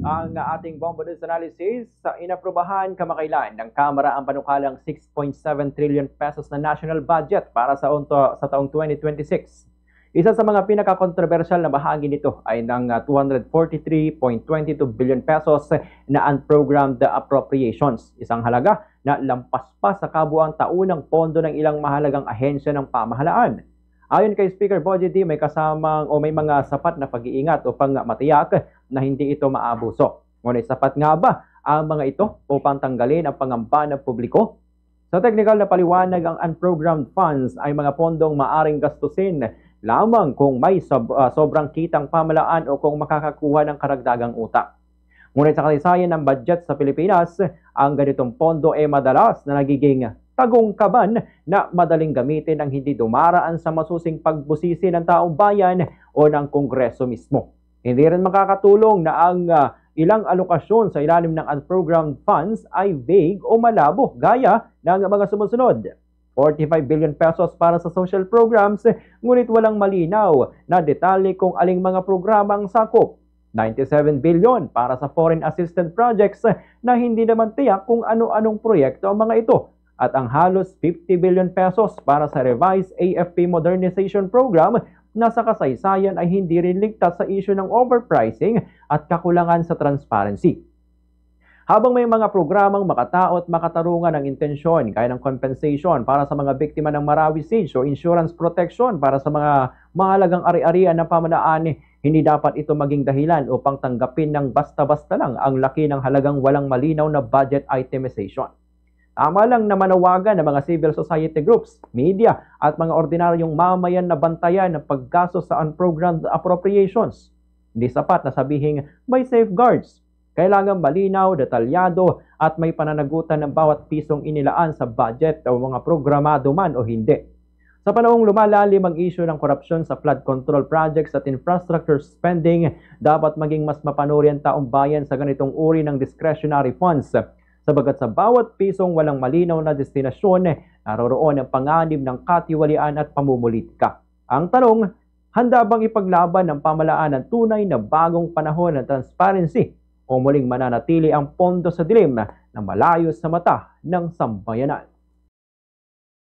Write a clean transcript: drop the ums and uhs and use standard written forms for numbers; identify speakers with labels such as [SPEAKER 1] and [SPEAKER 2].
[SPEAKER 1] Ang ating bombo news analysis, inaprubahan kamakailan ng Kamara ang panukalang 6.7 trillion pesos na national budget para sa taong 2026. Isa sa mga pinaka-controversial na bahagi nito ay ng 243.22 billion pesos na unprogrammed appropriations. Isang halaga na lampas pa sa kabuang taunang pondo ng ilang mahalagang ahensya ng pamahalaan. Ayon kay Speaker Bogie D, may mga sapat na pag-iingat upang matiyak na hindi ito maabuso. Ngunit sapat nga ba ang mga ito upang tanggalin ang pangamba ng publiko? Sa technical na paliwanag, ang unprogrammed funds ay mga pondong maaring gastusin lamang kung may sobrang kitang pamahalaan o kung makakakuha ng karagdagang utang. Ngunit sa kasaysayan ng budget sa Pilipinas, ang ganitong pondo ay madalas na nagiging tagong-kaban na madaling gamitin ang hindi dumaraan sa masusing pagbusisi ng taong bayan o ng Kongreso mismo. Hindi rin makakatulong na ang ilang alokasyon sa ilalim ng unprogrammed funds ay vague o malabo gaya ng mga sumusunod. 45 billion pesos para sa social programs, ngunit walang malinaw na detalye kung aling mga programang sakop. 97 billion para sa foreign assistance projects na hindi naman tiyak kung ano-anong proyekto ang mga ito. At ang halos 50 billion pesos para sa revised AFP modernization program na sa kasaysayan ay hindi rin ligtas sa issue ng overpricing at kakulangan sa transparency. Habang may mga programang makatao at makatarungan ng intensyon gaya ng compensation para sa mga biktima ng Marawi Siege o insurance protection para sa mga mahalagang ari-arian ng pamahalaan, hindi dapat ito maging dahilan upang tanggapin ng basta-basta lang ang laki ng halagang walang malinaw na budget itemization. Tama lang na manawagan ng mga civil society groups, media at mga ordinaryong mamayan na bantayan ng paggastos sa unprogrammed appropriations. Hindi sapat na sabihing may safeguards. Kailangan malinaw, detalyado at may pananagutan ng bawat pisong inilaan sa budget o mga programado man o hindi. Sa panahong lumalalim ang issue ng korupsyon sa flood control projects at infrastructure spending, dapat maging mas mapanuri ang taong bayan sa ganitong uri ng discretionary funds. Sabagat sa bawat pisong walang malinaw na destinasyon, naroroon ang panganib ng katiwalian at pamumulitika. Ang tanong, handa bang ipaglaban ng pamahalaan ng tunay na bagong panahon ng transparency o muling mananatili ang pondo sa dilim na malayo sa mata ng sambayanan?